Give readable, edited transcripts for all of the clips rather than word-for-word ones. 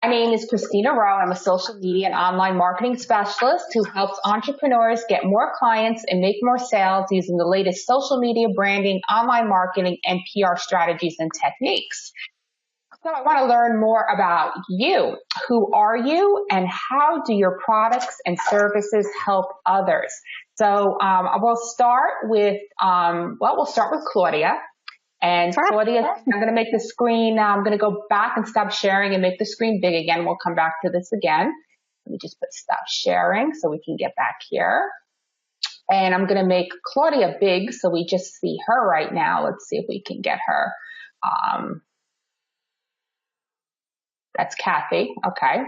My name is Christina Rowe. I'm a social media and online marketing specialist who helps entrepreneurs get more clients and make more sales using the latest social media branding, online marketing, and PR strategies and techniques. So I want to learn more about you. Who are you and how do your products and services help others? So we'll start with Claudia. And Claudia, I'm going to make the screen, I'm going to go back and stop sharing and make the screen big again. We'll come back to this again. Let me just put stop sharing so we can get back here. And I'm going to make Claudia big so we just see her right now. Let's see if we can get her. That's Kathy. Okay.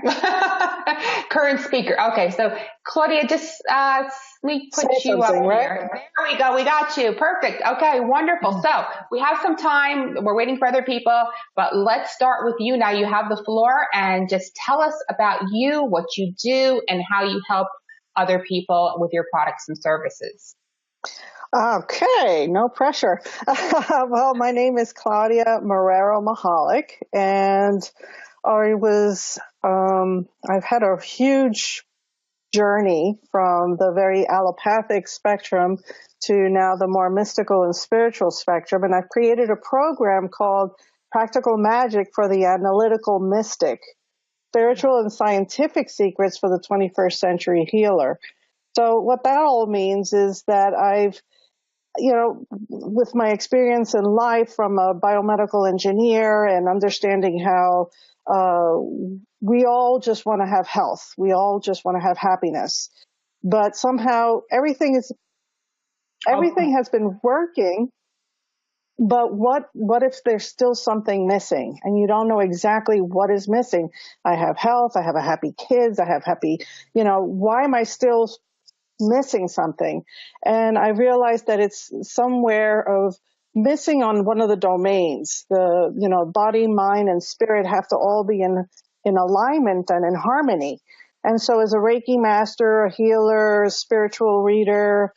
Current speaker. Okay. So Claudia, just let me put you up here. There we go. We got you. Perfect. Okay. Wonderful. So we have some time. We're waiting for other people, but let's start with you now. You have the floor and just tell us about you, what you do, and how you help other people with your products and services. Okay, no pressure. Well, my name is Claudia Marrero-Mahalik, and I've had a huge journey from the very allopathic spectrum to now the more mystical and spiritual spectrum. And I've created a program called Practical Magic for the Analytical Mystic, Spiritual and Scientific Secrets for the 21st Century Healer. So what that all means is that I've, with my experience in life from a biomedical engineer and understanding how we all just want to have health. We all just want to have happiness. But somehow everything has been working. But what if there's still something missing and you don't know exactly what is missing? I have health. I have a happy kids. I have happy, why am I still missing something? And I realized that it's somewhere of missing on one of the domains. The, body, mind, and spirit have to all be in alignment and in harmony. And so as a Reiki master, a healer, a spiritual reader,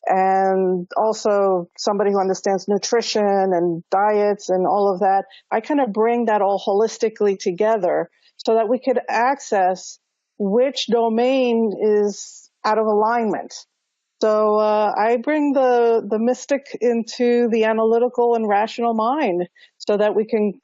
and also somebody who understands nutrition and diets and all of that, I kind of bring that all holistically together so that we could access which domain is out of alignment. So I bring the mystic into the analytical and rational mind so that we can,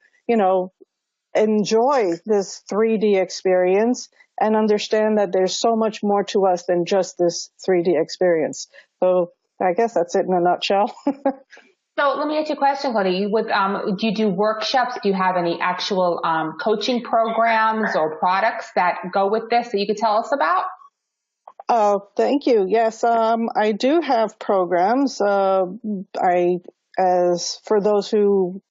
enjoy this 3D experience and understand that there's so much more to us than just this 3D experience. So I guess that's it in a nutshell. So let me ask you a question, Claudia. Do you do workshops? Do you have any actual coaching programs or products that go with this that you could tell us about? Oh, thank you. Yes, I do have programs. As for those who,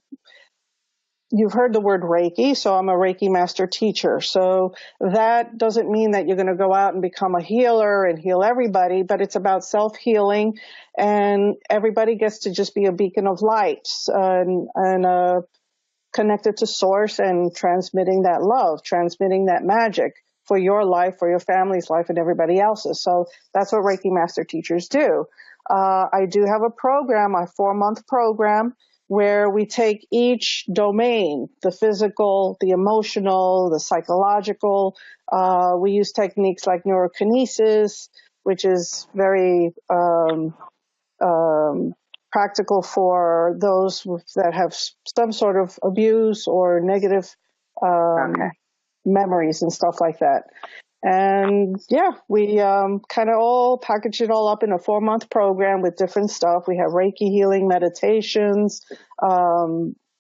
you've heard the word Reiki, so I'm a Reiki master teacher. So that doesn't mean that you're going to go out and become a healer and heal everybody, but it's about self-healing, and everybody gets to just be a beacon of light and connected to source and transmitting that love, transmitting that magic for your life, for your family's life, and everybody else's. So that's what Reiki Master teachers do. I do have a program, a 4-month program, where we take each domain, the physical, the emotional, the psychological. We use techniques like neurokinesis, which is very practical for those that have some sort of abuse or negative memories and stuff like that. And yeah, we kind of all package it all up in a 4-month program with different stuff. We have Reiki healing meditations,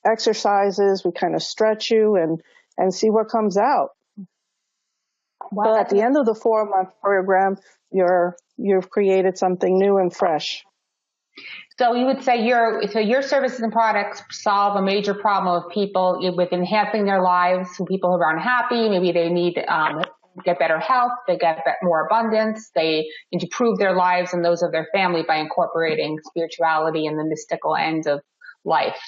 exercises. We kind of stretch you and see what comes out. Wow. But at the end of the 4-month program, you've created something new and fresh. So you would say your services and products solve a major problem of people with enhancing their lives. So people who are unhappy, maybe they need get better health, they get more abundance, they improve their lives and those of their family by incorporating spirituality and the mystical end of life.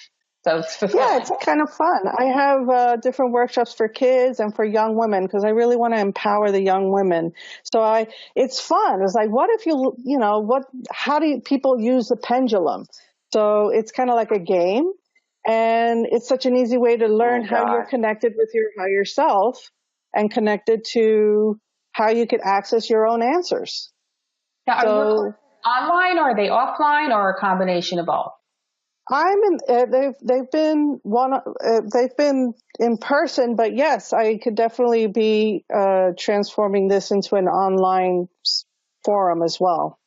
So it's fulfilling. Yeah, it's kind of fun. I have different workshops for kids and for young women because I really want to empower the young women. So it's fun. It's like, what if how do people use the pendulum? So it's kind of like a game, and it's such an easy way to learn how you're connected with your higher self and connected to how you could access your own answers. Now, are your courses online, or are they offline, or a combination of both? They've been in person, but yes, I could definitely be transforming this into an online forum as well.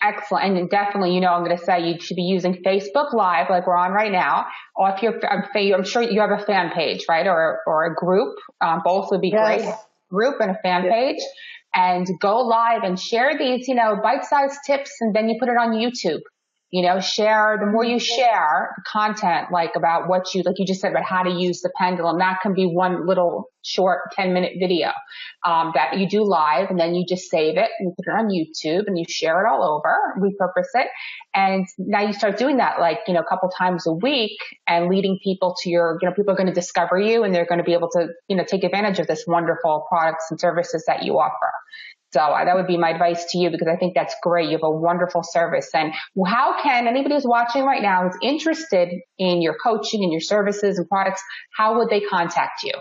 Excellent. And definitely, I'm going to say you should be using Facebook Live like we're on right now. Or if I'm sure you have a fan page, right? Or a group. Both would be great. Group and a fan page. And go live and share these, bite-sized tips, and then you put it on YouTube. Share, the more you share the content, like about like you just said, about how to use the pendulum, that can be one little short 10-minute video, that you do live, and then you just save it and put it on YouTube, and you share it all over, repurpose it. And now you start doing that, a couple times a week, and leading people to people are going to discover you, and they're going to be able to, take advantage of this wonderful products and services that you offer. So that would be my advice to you, because I think that's great. You have a wonderful service. And how can anybody who's watching right now who's interested in your coaching and your services and products, how would they contact you?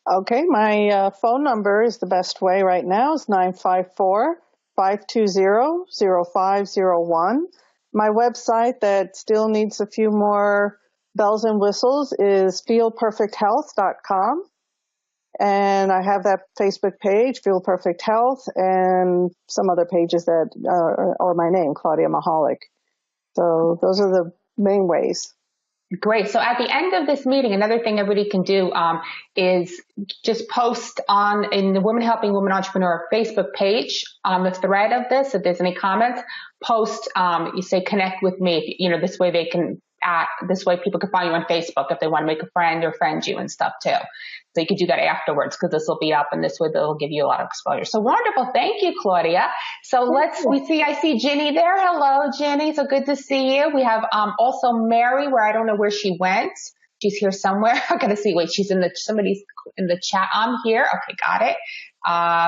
Okay, my phone number is the best way right now is 954-520-0501. My website that still needs a few more bells and whistles is feelperfecthealth.com. And I have that Facebook page, Feel Perfect Health, and some other pages that are my name, Claudia Mahalik. So those are the main ways. Great. So at the end of this meeting, another thing everybody can do is just post in the Women Helping Women Entrepreneur Facebook page on the thread of this. If there's any comments, post, you say, connect with me. This way this way people can find you on Facebook if they want to make a friend or friend you and stuff too. So you could do that afterwards, because this will be up, and this way they'll give you a lot of exposure. So wonderful. Thank you, Claudia. So I see Ginny there. Hello, Ginny. So good to see you. We have also Mary, where I don't know where she went. She's here somewhere. I gotta see. Wait, somebody's in the chat. I'm here. Okay, got it.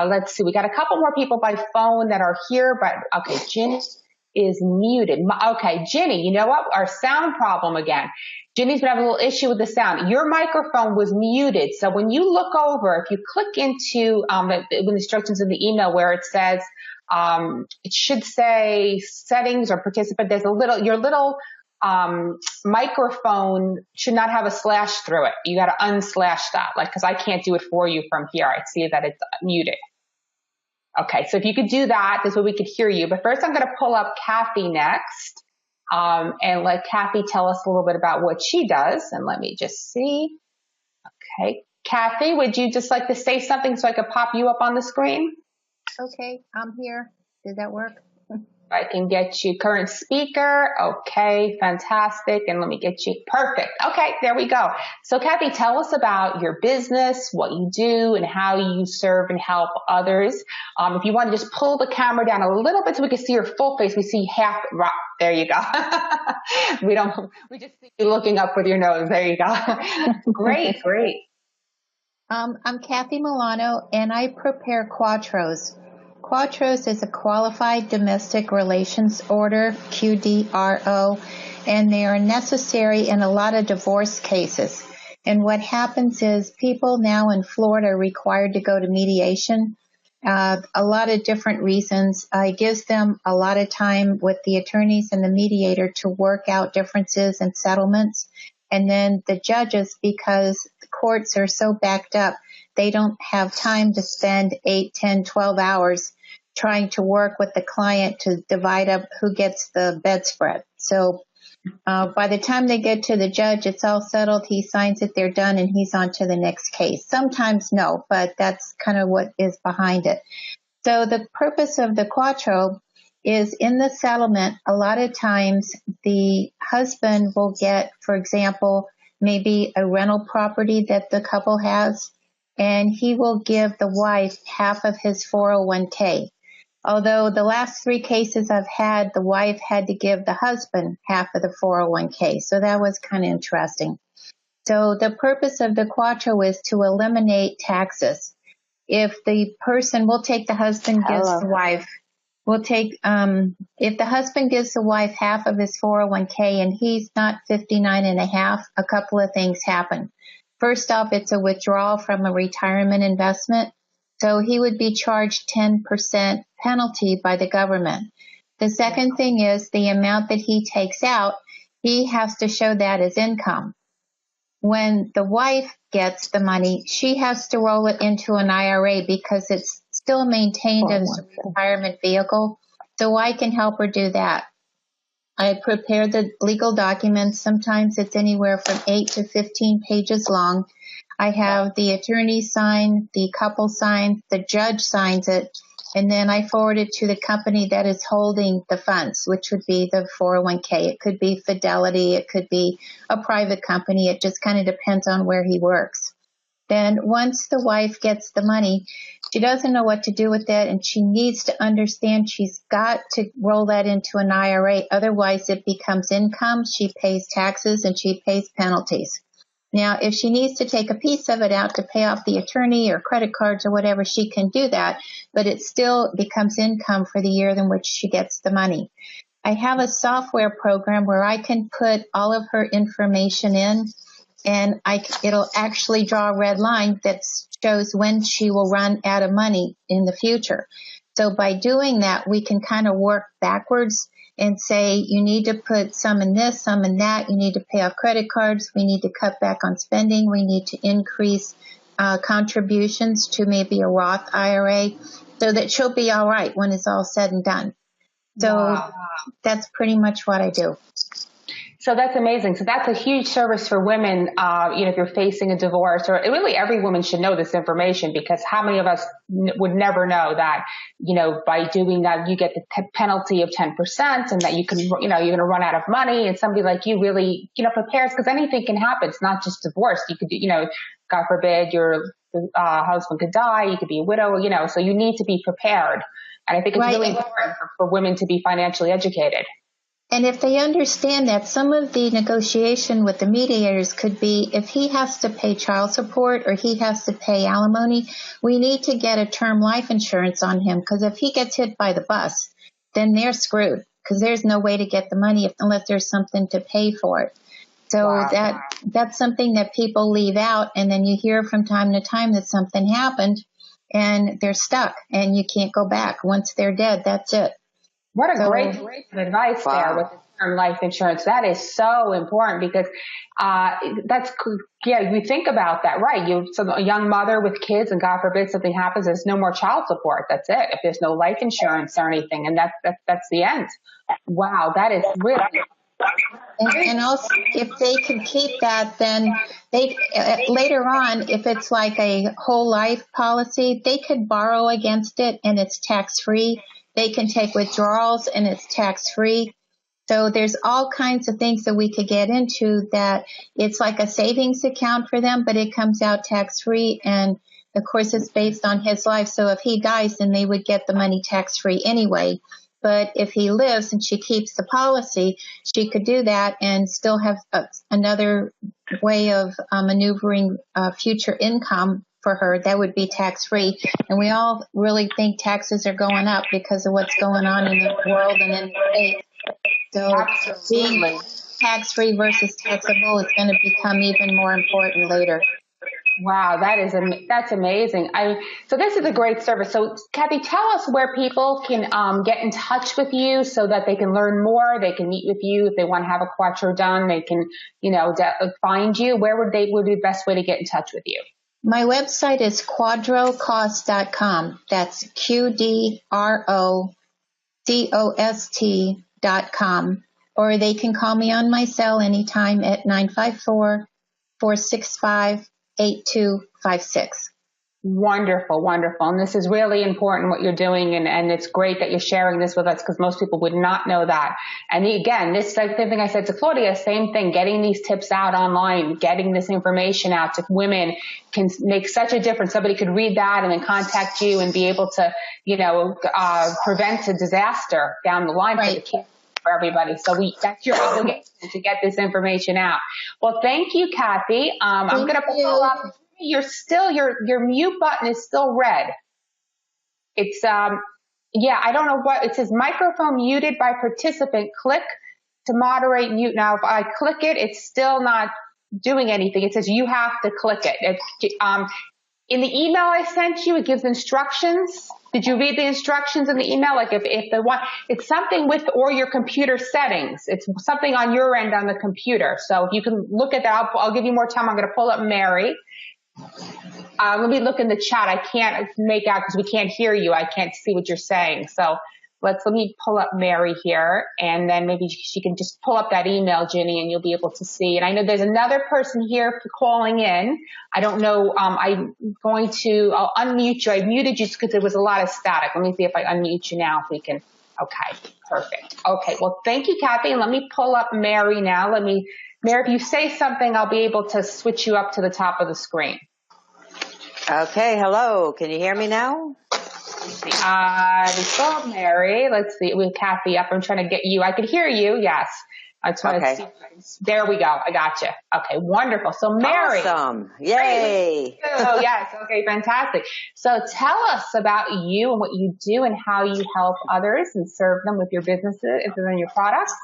Let's see. We got a couple more people by phone that are here, but okay, Ginny is muted. Okay, Ginny, you know what? Our sound problem again. Ginny's been having a little issue with the sound. Your microphone was muted. So when you look over, if you click into the instructions in the email where it says, it should say settings or participant, there's your little microphone should not have a slash through it. You got to unslash that, because I can't do it for you from here. I see that it's muted. Okay, so if you could do that, this way we could hear you. But first I'm going to pull up Kathy next, and let Kathy tell us a little bit about what she does. And let me just see. Okay, Kathy, would you just like to say something so I could pop you up on the screen? Okay, I'm here. Did that work? I can get you current speaker. Okay, fantastic. And let me get you perfect. Okay, there we go. So Kathy, tell us about your business, what you do, and how you serve and help others. If you want to just pull the camera down a little bit so we can see your full face. We see half. There you go. We just see you looking up with your nose. There you go. Great. I'm Kathy Milano, and I prepare Quattros. Quattros is a qualified domestic relations order, QDRO, and they are necessary in a lot of divorce cases. And what happens is people now in Florida are required to go to mediation. A lot of different reasons. It gives them a lot of time with the attorneys and the mediator to work out differences and settlements. And then the judges, because the courts are so backed up, they don't have time to spend 8, 10, 12 hours trying to work with the client to divide up who gets the bedspread. So by the time they get to the judge, it's all settled. He signs it, they're done, and he's on to the next case. Sometimes no, but that's kind of what is behind it. So the purpose of the Quattro is in the settlement, a lot of times the husband will get, for example, maybe a rental property that the couple has, and he will give the wife half of his 401k. Although the last 3 cases I've had, the wife had to give the husband half of the 401k. So that was kind of interesting. So the purpose of the Quattro is to eliminate taxes. If the person, we'll take the husband gives the wife, if the husband gives the wife half of his 401k and he's not 59 and a half, a couple of things happen. First off, it's a withdrawal from a retirement investment. So he would be charged 10% penalty by the government. The second thing is the amount that he takes out, he has to show that as income. When the wife gets the money, she has to roll it into an IRA because it's still maintained as a retirement vehicle. So I can help her do that. I prepare the legal documents. Sometimes it's anywhere from 8 to 15 pages long. I have the attorney sign, the couple signs, the judge signs it, and then I forward it to the company that is holding the funds, which would be the 401k. It could be Fidelity. It could be a private company. It just kind of depends on where he works. Then once the wife gets the money, she doesn't know what to do with it, and she needs to understand she's got to roll that into an IRA. Otherwise, it becomes income. She pays taxes and she pays penalties. Now, if she needs to take a piece of it out to pay off the attorney or credit cards or whatever, she can do that, but it still becomes income for the year in which she gets the money. I have a software program where I can put all of her information in, and it'll actually draw a red line that shows when she will run out of money in the future. So by doing that, we can kind of work backwards and say, you need to put some in this, some in that. You need to pay off credit cards. We need to cut back on spending. We need to increase contributions to maybe a Roth IRA so that she'll be all right when it's all said and done. So That's pretty much what I do. So that's amazing. So that's a huge service for women. If you're facing a divorce, or really every woman should know this information, because how many of us would never know that, by doing that, you get the penalty of 10% and that you can, you're going to run out of money, and somebody like you really, prepares, because anything can happen. It's not just divorce. You could, God forbid your husband could die. You could be a widow, so you need to be prepared. And I think it's really important for women to be financially educated. And if they understand that, some of the negotiation with the mediators could be, if he has to pay child support or he has to pay alimony, we need to get a term life insurance on him, because if he gets hit by the bus, then they're screwed, because there's no way to get the money unless there's something to pay for it. So that's something that people leave out, and then you hear from time to time that something happened and they're stuck and you can't go back. Once they're dead, that's it. What a great advice there with the term life insurance. That is so important, because you think about that, right? So a young mother with kids, and God forbid something happens, there's no more child support. That's it. If there's no life insurance or anything, and that's the end. Wow, that is really. And also, if they can keep that, then they later on, if it's like a whole life policy, they could borrow against it and it's tax free. They can take withdrawals and it's tax free. So there's all kinds of things that we could get into that it's like a savings account for them, but it comes out tax free. And of course, it's based on his life. So if he dies, then they would get the money tax free anyway. But if he lives and she keeps the policy, she could do that and still have another way of maneuvering future income for her. That would be tax-free. And we all really think taxes are going up because of what's going on in the world and in the state. So being tax-free versus taxable is going to become even more important later. Wow, that's amazing. So this is a great service. So Kathy, tell us where people can get in touch with you so that they can learn more. They can meet with you if they want to have a Quattro done. They can, find you. Where would be the best way to get in touch with you? My website is quadrocost.com. That's QDROCOST.com. Or they can call me on my cell anytime at 954-465-8256. Wonderful, wonderful. And this is really important what you're doing. And it's great that you're sharing this with us, because most people would not know that. And again, this same thing I said to Claudia, same thing, getting these tips out online, getting this information out to women can make such a difference. Somebody could read that and then contact you and be able to, prevent a disaster down the line for the kids. For everybody. So that's your obligation to get this information out. Well, thank you, Kathy. I'm going to pull up. You're still, your mute button is still red. It's, I don't know what it says. Microphone muted by participant. Click to moderate mute. Now, if I click it, it's still not doing anything. It says you have to click it. In the email I sent you, it gives instructions. Did you read the instructions in the email? Like if the one, it's something with, or your computer settings. It's something on your end on the computer. So if you can look at that, I'll give you more time. I'm going to pull up Mary. Let me look in the chat. I can't make out because we can't hear you. I can't see what you're saying. So let me pull up Mary here, and then maybe she can just pull up that email, Ginny, and you'll be able to see. And I know there's another person here calling in. I don't know. I'll unmute you. I muted you because there was a lot of static. Let me see if I unmute you now, if we can. Okay, perfect. Okay, well, thank you, Kathy. And let me pull up Mary now. Mary, if you say something, I'll be able to switch you up to the top of the screen. Okay, hello. Can you hear me now? We saw Mary. Let's see. With Kathy up. I'm trying to get you. I could hear you. Yes. I just want to see. There we go. I got you. Okay, wonderful. So Mary. Awesome. Yay. Oh, yes. Okay, fantastic. So tell us about you and what you do and how you help others and serve them with your businesses and your products.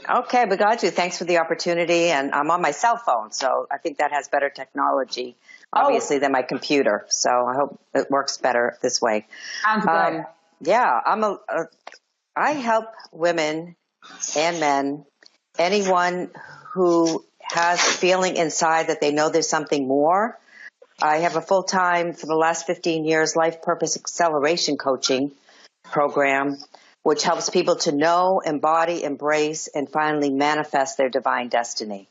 Okay, we got you. Thanks for the opportunity. And I'm on my cell phone, so I think that has better technology, obviously, than my computer. So I hope it works better this way. Sounds good. Yeah, I help women and men, anyone who has a feeling inside that they know there's something more. I have a full-time, for the last 15 years, life purpose acceleration coaching program, which helps people to know, embody, embrace, and finally manifest their divine destiny.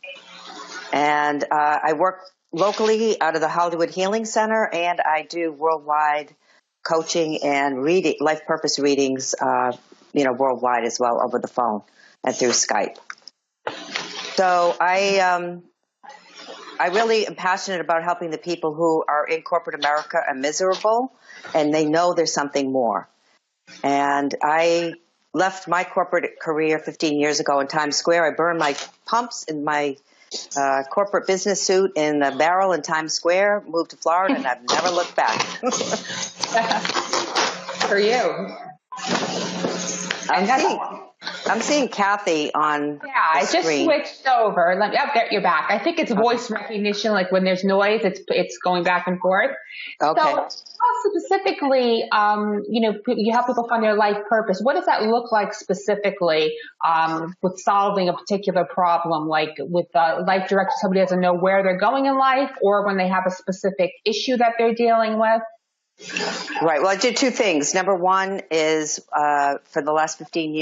And I work locally out of the Hollywood Healing Center, and I do worldwide coaching and life purpose readings, worldwide as well, over the phone and through Skype. So I really am passionate about helping the people who are in corporate America and miserable, and they know there's something more. And I left my corporate career 15 years ago in Times Square. I burned my pumps in my corporate business suit in the barrel in Times Square, moved to Florida, and I've never looked back. For you. I'm seeing Kathy on the I just screen. switched over. There, you're back. I think it's voice recognition. Like when there's noise, it's going back and forth. Okay. So specifically, you help people find their life purpose. What does that look like specifically with solving a particular problem, like with life direction? Somebody doesn't know where they're going in life, or when they have a specific issue that they're dealing with. Right. Well, I did two things. Number one is for the last 16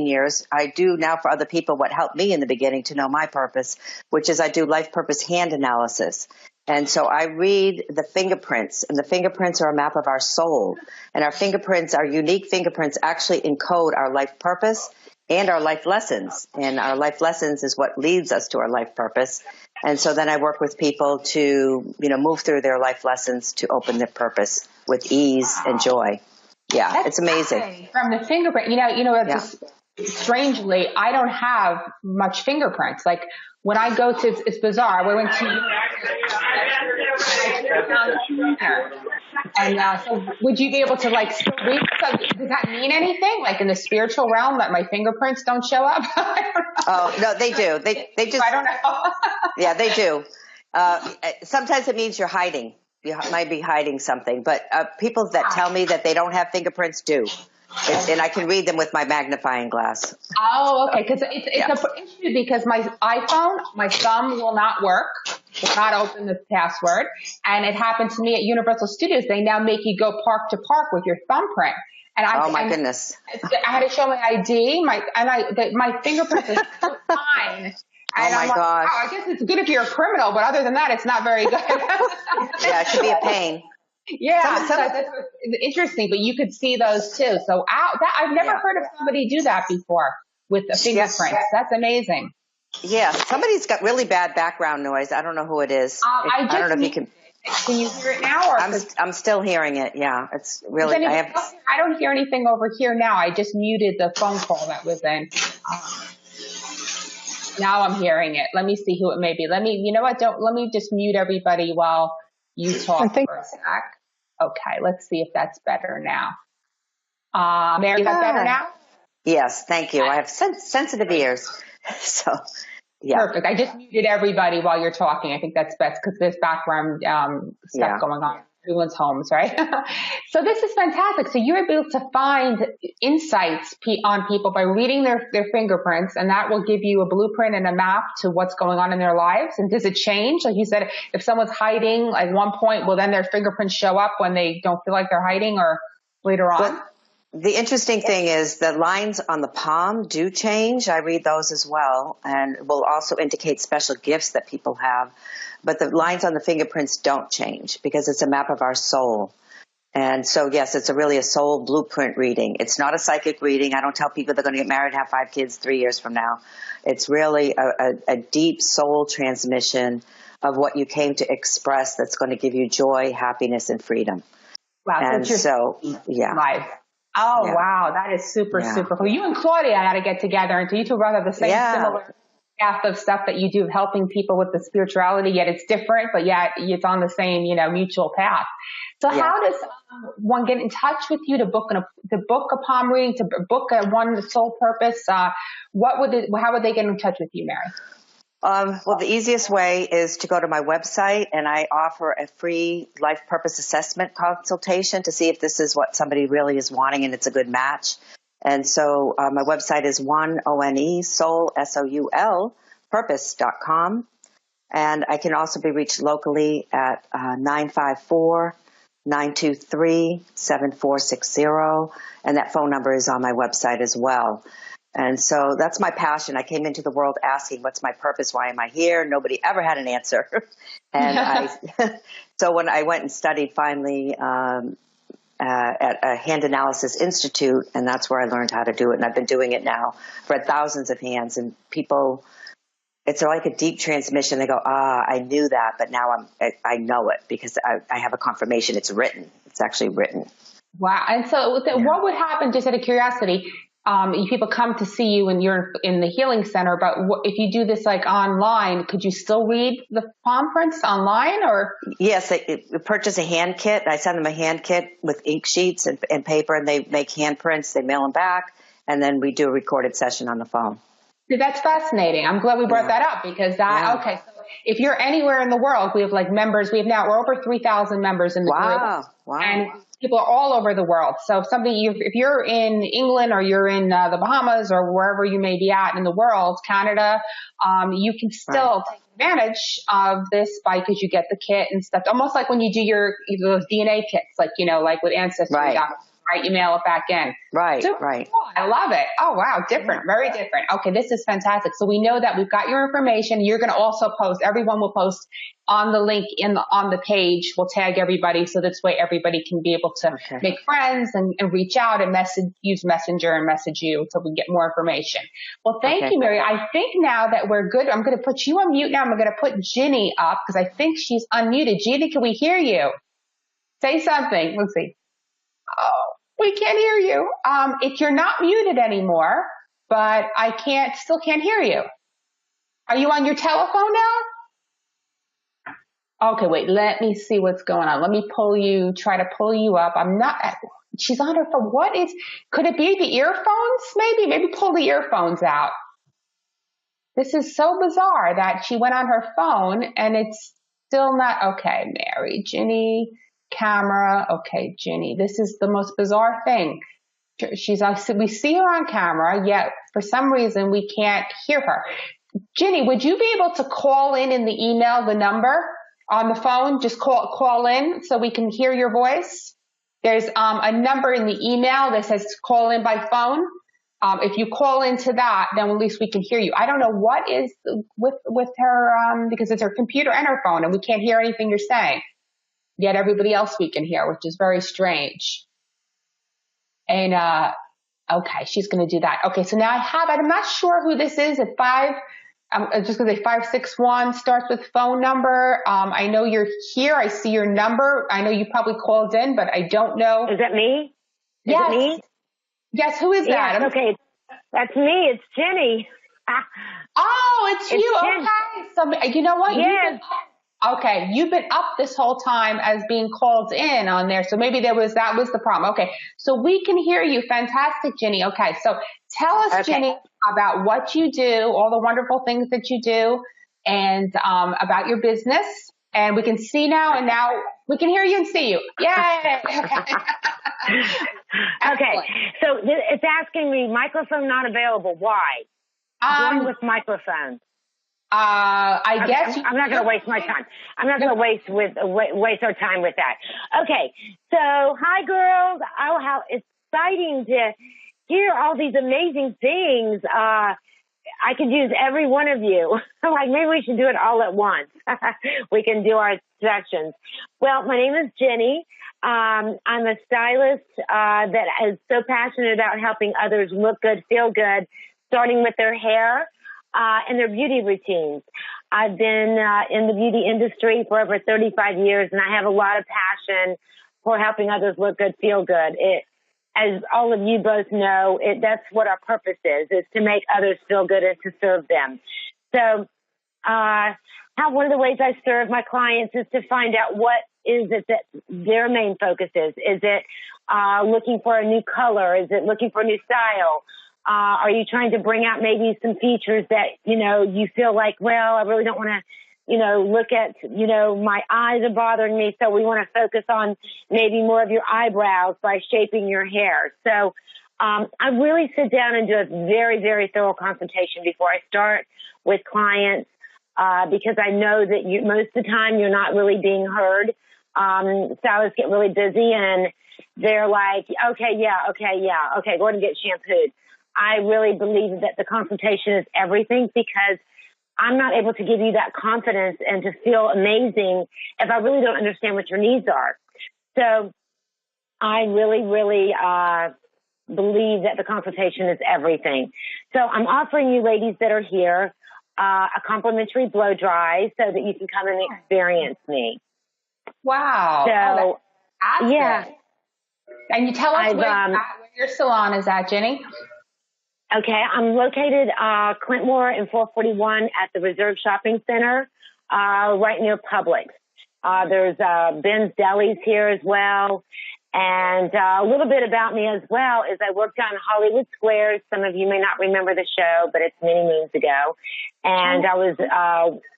years, I do now for other people what helped me in the beginning to know my purpose, which is I do life purpose hand analysis. And so I read the fingerprints, and the fingerprints are a map of our soul. And our fingerprints, our unique fingerprints, actually encode our life purpose and our life lessons. And our life lessons is what leads us to our life purpose. And so then I work with people to, move through their life lessons to open their purpose with ease and joy. Yeah, That's it's amazing. Nice. From the fingerprint, just strangely, I don't have much fingerprints. Like when I go to, it's bizarre. We went to, and so would you be able to still read? So does that mean anything? Like in the spiritual realm, that my fingerprints don't show up? I don't know. Oh no, they do. They just. I don't know. Yeah, they do. Sometimes it means you're hiding. You might be hiding something, but people that tell me that they don't have fingerprints do. And I can read them with my magnifying glass. Oh, okay. Because it's an issue because my iPhone, my thumb will not work. Will not open the password. And it happened to me at Universal Studios. They now make you go park to park with your thumbprint. And my goodness. I had to show my ID. My fingerprints are so fine. And my gosh. I guess it's good if you're a criminal, but other than that, it's not very good. Yeah, it could be a pain. Yeah, that's interesting, but you could see those too. So I've never heard of somebody do that before with the fingerprints. Yes. That's amazing. Yeah, somebody's got really bad background noise. I don't know who it is. I don't know if you can. Can you hear it now? Or I'm still hearing it. Yeah, it's really. I don't hear anything over here now. I just muted the phone call that was in. Now I'm hearing it. Let me see who it may be. Let me just mute everybody while you talk for a sec. Okay, let's see if that's better now. Mary, is that better now? Yes, thank you. I have sensitive ears. So, Yeah. Perfect. I just muted everybody while you're talking. I think that's best because there's background stuff going on. Everyone's homes, right? So this is fantastic. So you're able to find insights on people by reading their fingerprints, and that will give you a blueprint and a map to what's going on in their lives. And does it change? Like you said, if someone's hiding at one point, will then their fingerprints show up when they don't feel like they're hiding or later on? Well, the interesting thing is the lines on the palm do change. I read those as well, and will also indicate special gifts that people have. But the lines on the fingerprints don't change because it's a map of our soul. And so, yes, it's really a soul blueprint reading. It's not a psychic reading. I don't tell people they're going to get married and have 5 kids 3 years from now. It's really a deep soul transmission of what you came to express that's going to give you joy, happiness, and freedom. Wow. And so, yeah. Life. Oh, yeah. Wow. That is super cool. You and Claudia got to get together, and so you two both have the same similar path of stuff that you do, helping people with the spirituality, yet it's different, but yet it's on the same, mutual path. So how does one get in touch with you to book a palm reading, to book one soul purpose? How would they get in touch with you, Mary? Well, the easiest way is to go to my website, and I offer a free life purpose assessment consultation to see if this is what somebody really is wanting and it's a good match. And so my website is soul, SOUL, purpose.com. And I can also be reached locally at 954-923-7460. And that phone number is on my website as well. And so that's my passion. I came into the world asking, what's my purpose? Why am I here? Nobody ever had an answer. And so when I went and studied finally at a Hand Analysis Institute, and that's where I learned how to do it. And I've been doing it now for thousands of hands, and people, it's like a deep transmission. They go, I knew that, but now I know it because I have a confirmation. It's written. It's actually written. Wow. And so what would happen, just out of curiosity, people come to see you and you're in the healing center, but if you do this like online, could you still read the palm prints online or? Yes, they purchase a hand kit. I send them a hand kit with ink sheets and paper, and they make hand prints. They mail them back, and then we do a recorded session on the phone. That's fascinating. I'm glad we brought that up because okay. So if you're anywhere in the world, we have like members. We're over 3,000 members in the group. Wow. And people are all over the world. So if you're in England or you're in the Bahamas or wherever you may be at in the world, Canada, you can still take advantage of this because you get the kit and stuff. Almost like when you do those DNA kits, like with Ancestry. Right, you mail it back in. Right, Super cool. I love it. Oh, wow, different, very different. Okay, this is fantastic. So we know that we've got your information. You're going to also post. Everyone will post on the link on the page. We'll tag everybody so this way everybody can be able to make friends and reach out and use Messenger and message you so we can get more information. Well, thank you, Mary. I think now that we're good, I'm going to put you on mute now. I'm going to put Ginny up because I think she's unmuted. Ginny, can we hear you? Say something. Let's see. Oh. We can't hear you. If you're not muted anymore, but I still can't hear you. Are you on your telephone now? Okay, wait, let me see what's going on. Let me try to pull you up. She's on her phone. Could it be the earphones? Maybe pull the earphones out. This is so bizarre that she went on her phone and it's still not, okay, Mary, Ginny. Camera. Okay, Ginny, this is the most bizarre thing. We see her on camera, yet for some reason we can't hear her. Ginny, would you be able to call in the email, the number on the phone? Just call in so we can hear your voice. There's a number in the email that says call in by phone. If you call into that, then at least we can hear you. I don't know what is with her because it's her computer and her phone, and we can't hear anything you're saying. Yet everybody else we can hear, which is very strange. And, okay, she's going to do that. Okay, so now I'm not sure who this is I'm just going to say 561 starts with phone number. I know you're here. I see your number. I know you probably called in, but I don't know. Is that me? Yes. Is it me? Yes, who is that? Yes, okay. That's me. It's Jenny. Oh, it's you. Jen. Okay. So you know what? Yes. Okay, you've been up this whole time as being called in on there. So maybe that was the problem. Okay, so we can hear you. Fantastic, Ginny. Okay, so tell us, Ginny, about what you do, all the wonderful things that you do, and about your business. And we can see now, and now we can hear you and see you. Yay! Okay. Okay, so it's asking me microphone not available. Why? Join with microphone. I guess I'm not going to waste my time. I'm not going to waste our time with that. Okay. So, hi girls. Oh, how exciting to hear all these amazing things. I could use every one of you. Like maybe we should do it all at once. We can do our sessions. Well, my name is Jenny. I'm a stylist that is so passionate about helping others look good, feel good, starting with their hair and their beauty routines. I've been in the beauty industry for over 35 years, and I have a lot of passion for helping others look good, feel good. As all of you both know, that's what our purpose is to make others feel good and to serve them. So one of the ways I serve my clients is to find out what is it that their main focus is. Is it looking for a new color? Is it looking for a new style? Are you trying to bring out maybe some features that, you feel like, well, I really don't want to, look at, my eyes are bothering me. So we want to focus on maybe more of your eyebrows by shaping your hair. So I really sit down and do a very, very thorough consultation before I start with clients because I know that most of the time you're not really being heard. Stylists get really busy and they're like, okay, go ahead and get shampooed. I really believe that the consultation is everything because I'm not able to give you that confidence and to feel amazing if I really don't understand what your needs are. So I really, really believe that the consultation is everything. So I'm offering you ladies that are here a complimentary blow dry so that you can come and experience me. Wow. So, yeah. And you tell us where your salon is at, Jenny. Okay, I'm located Clintmore in 441 at the Reserve Shopping Center, right near Publix. There's Ben's Delis here as well. And a little bit about me as well is I worked on Hollywood Squares. Some of you may not remember the show, but it's many moons ago. And I was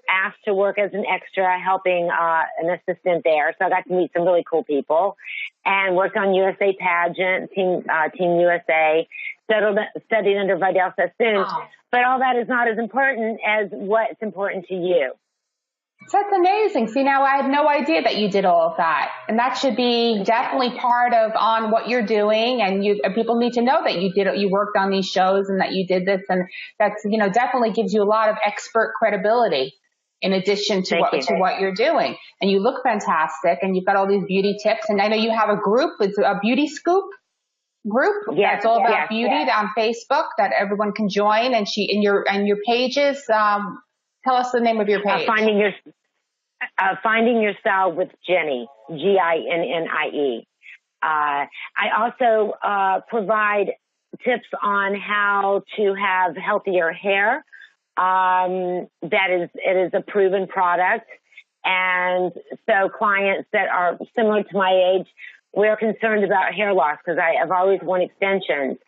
asked to work as an extra helping an assistant there. So I got to meet some really cool people and worked on USA Pageant, Team USA, studied under Vidal Sassoon. Oh. But all that is not as important as what's important to you. That's amazing. See, now I had no idea that you did all of that. And that should be definitely part of on what you're doing. And people need to know that you worked on these shows and that you did this. And that's, definitely gives you a lot of expert credibility in addition to what you're doing. And you look fantastic and you've got all these beauty tips. And I know you have a group, it's a Beauty Scoop group. Yes, that's all about beauty on Facebook that everyone can join. And your pages, tell us the name of your page. Finding Your Style with Jenny, Ginnie. I also provide tips on how to have healthier hair. It is a proven product. And so clients that are similar to my age, we're concerned about hair loss because I've always worn extensions.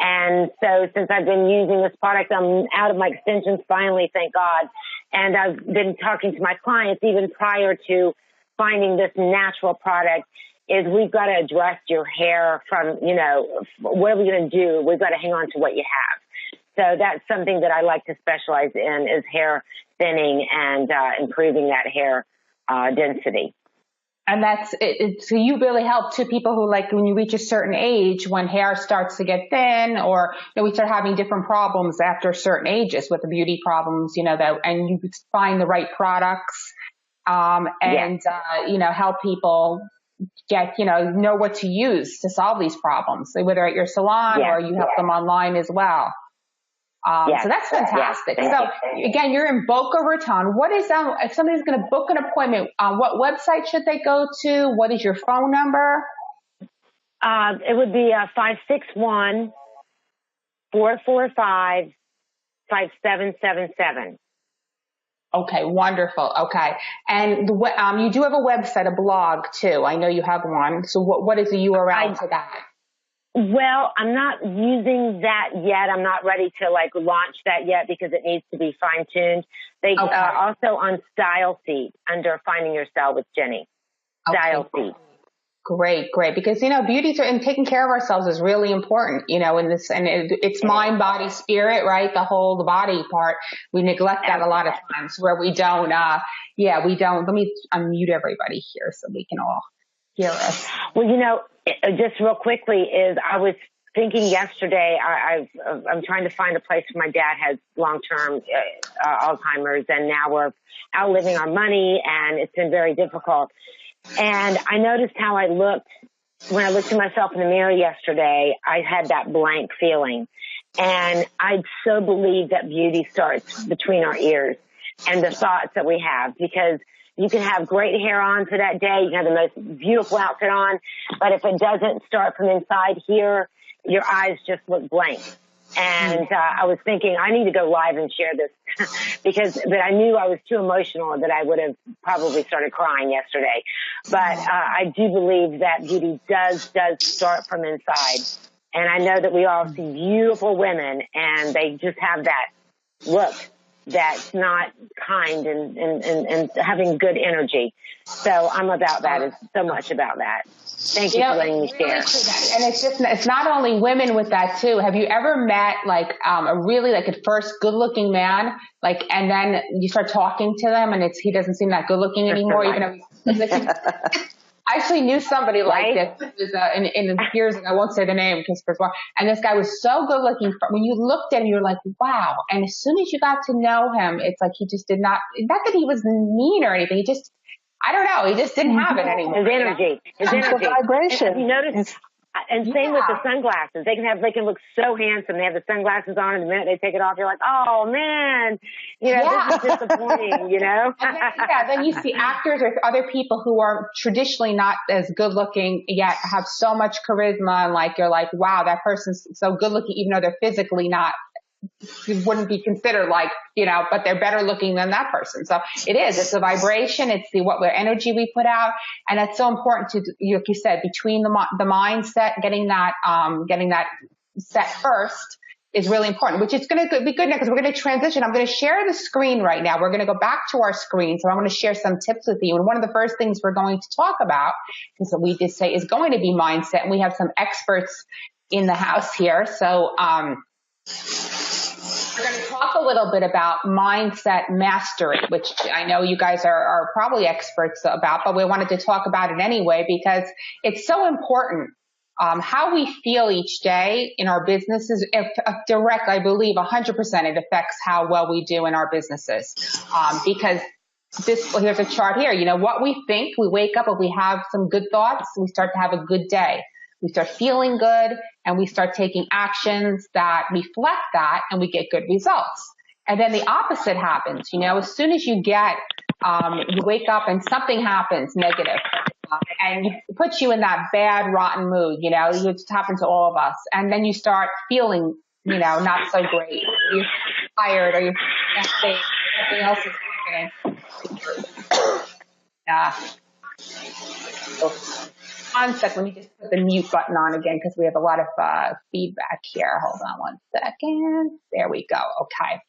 And so since I've been using this product, I'm out of my extensions finally, thank God. And I've been talking to my clients even prior to finding this natural product is we've got to address your hair from, what are we going to do? We've got to hang on to what you have. So that's something that I like to specialize in is hair thinning and improving that hair density. And that's it. So you really help to people who when you reach a certain age, when hair starts to get thin or we start having different problems after certain ages with the beauty problems, and you find the right products, help people get, know what to use to solve these problems, whether at your salon or you help them online as well. So that's fantastic. So again, you're in Boca Raton. What is, if somebody's going to book an appointment, what website should they go to? What is your phone number? It would be 561-445-5777. Okay, wonderful. Okay. And you do have a website, a blog too. I know you have one. So what is the URL to that? Well, I'm not using that yet. I'm not ready to launch that yet because it needs to be fine tuned. They also on Style Seat under Finding Your Style with Jenny. Style Seat. Great. Because, beauty and taking care of ourselves is really important, in this, and it's mind, body, spirit, right? The body part. We neglect that a lot of times where we don't, we don't. Let me unmute everybody here so we can all hear us. Well, just real quickly is I was thinking yesterday, I'm trying to find a place where my dad has long-term Alzheimer's, and now we're outliving our money, and it's been very difficult. And I noticed how I looked when I looked at myself in the mirror yesterday. I had that blank feeling. And I so believe that beauty starts between our ears and the thoughts that we have, because you can have great hair on for that day. You can have the most beautiful outfit on. But if it doesn't start from inside here, your eyes just look blank. And I was thinking I need to go live and share this but I knew I was too emotional that I would have probably started crying yesterday. But I do believe that beauty does start from inside. And I know that we all see beautiful women and they just have that look that's not kind and having good energy. So I'm about that. It's so much about that. Thank you for letting me share. And it's not only women with that too. Have you ever met a really at first good looking man, and then you start talking to them and he doesn't seem that good looking anymore, even though I actually knew somebody like this. It was in years ago. I won't say the name because and this guy was so good looking. When you looked at him, you were like, wow. And as soon as you got to know him, it's like he just did not that he was mean or anything. He just, I don't know. He just didn't have it anymore. His energy. The vibration. Have you noticed? And same with the sunglasses. They can look so handsome. They have the sunglasses on, and the minute they take it off, you're like, oh man, this is disappointing, And then you see actors or other people who are traditionally not as good looking yet have so much charisma, and you're like, wow, that person's so good looking, even though they're physically not. Wouldn't be considered but they're better looking than that person. So it's the vibration. It's what energy we put out. And it's so important to, like you said, between the mindset, getting that set first is really important, which is going to be good now because we're going to transition. I'm going to share the screen right now. We're going to go back to our screen. So I'm going to share some tips with you. And one of the first things we're going to talk about, because we did say is going to be mindset. And we have some experts in the house here. So, we're going to talk a little bit about mindset mastery, which I know you guys are probably experts about, but we wanted to talk about it anyway because it's so important. How we feel each day in our businesses, direct, I believe 100% it affects how well we do in our businesses. Because here's a chart here, what we think, we wake up, if we have some good thoughts, we start to have a good day. We start feeling good and we start taking actions that reflect that and we get good results. And then the opposite happens, as soon as you you wake up and something happens negative and it puts you in that bad, rotten mood, it happens to all of us. And then you start feeling, not so great. You're tired or you're something else is happening. One second, let me just put the mute button on again because we have a lot of feedback here. Hold on one second. There we go. Okay.